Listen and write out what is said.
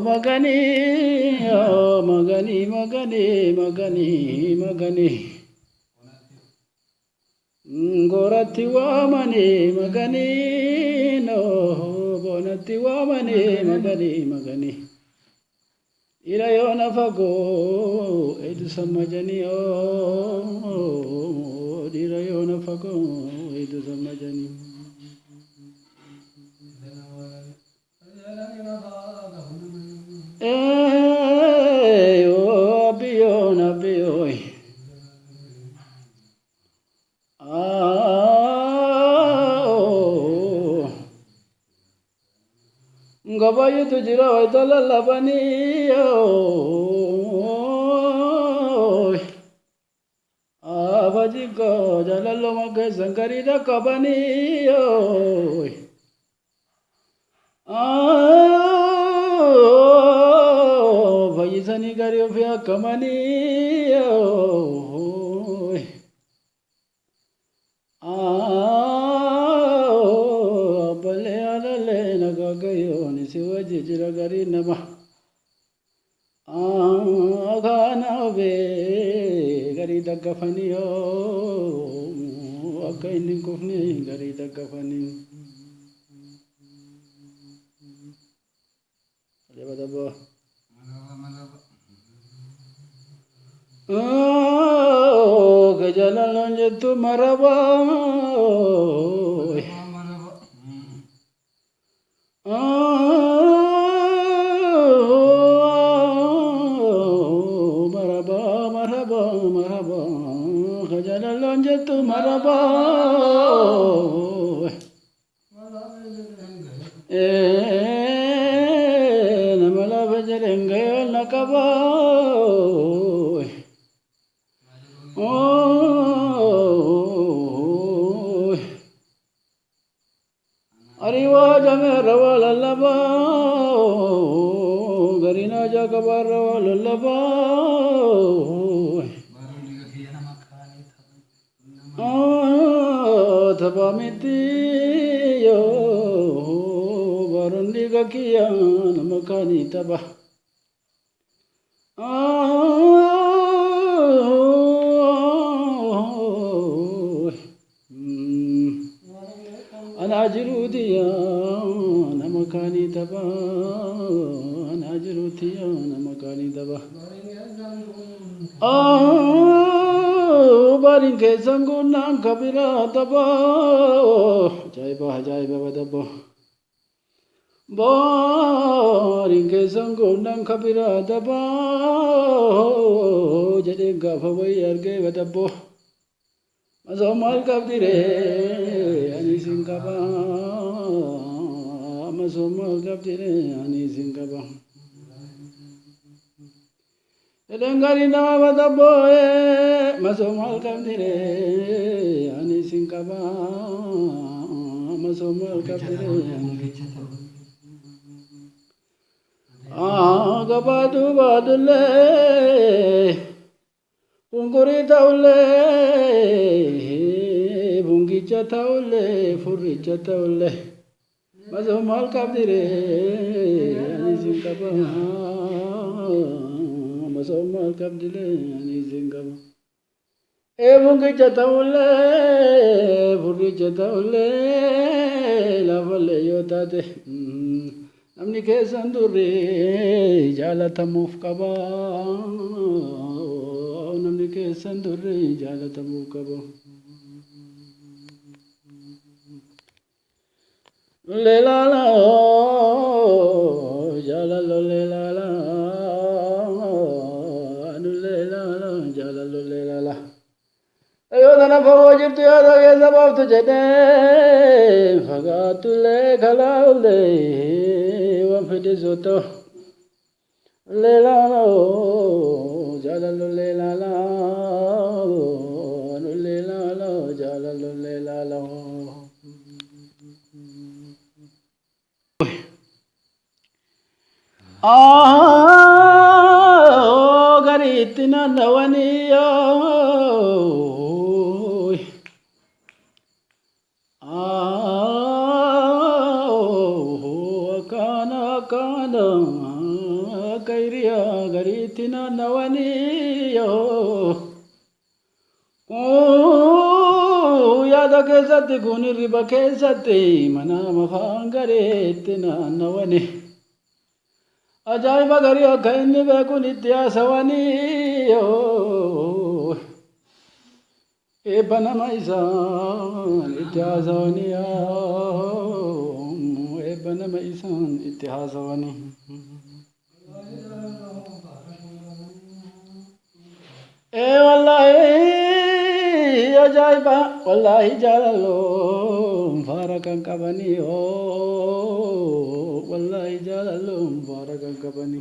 Magani, magani, magani, magani, magani. Gorati wamani, magani, no, bonati wamani, magani, magani. Irayona fago, edu samajani oh, irayona fago, edu samajani. Eh, oh, abiyon, abiyoy. Ah, oh. Gabayu tujira waitala labani oh. Abaji ko jalalo magge sangari da kabani oh. Ah, bhajisani kariyo fya kamani oh. Ah, bale alale nagagayo ni siwaji jiragari nama. Ah, gana be gari dagafani oh. Akai ni kufni gari dagafani. Dabo. Oh, kejalan jetu maraba. Oh, maraba, maraba, maraba. Kejalan jetu maraba. Namala bajarenga nakaba. Oh, ariwa jame rawa lalaba. Garina jakaba rawa lalaba. Oh, tabamiti yo. Barundi gakiya namakani taba. Anajirudiya namakani taba. Anajirudiya namakani taba. Barinke sangunang kabira taba. Jai Baba taba. Barinke sangunang kabira taba. Jadi gafawai arge taba. Masomal kabdire ani singkaba. Masomal kabdire ani singkaba. Elengari nama taba masomal kabdire ani singkaba. Masomal kabdire ani gabadu badule Pungkuri taule, bungicha taule, furicha taule. Masomal kabdire, anisingkaba. Masomal kabdire, anisingkaba. Bungicha taule, furicha taule, lavale yotate. Namni kesandure, jala tamuf kaba. Namni kesandure jala tamu kabo. Lela la jala lo lela la anu lela la jala lo lela la. Ayo dana bhago jirtu yada ke sabab tu jene bhaga tu le khala le wa fide soto. Lela la jala lo lela la anu lela la jala lo lela la. Ah, gari itina lavaniya. Ah, itti naannawanii yaada keessatti kun hirriba keessatti mana mafaan gareetti naannawanii ajaa'iba garii akka inni beekun itti haasawanii eebba nama isaan itti haasawanii eebba nama isaan itti haasawanii. Wallahi ajaiba wallahi jalalo farakan kabani wallahi jalalo farakan kabani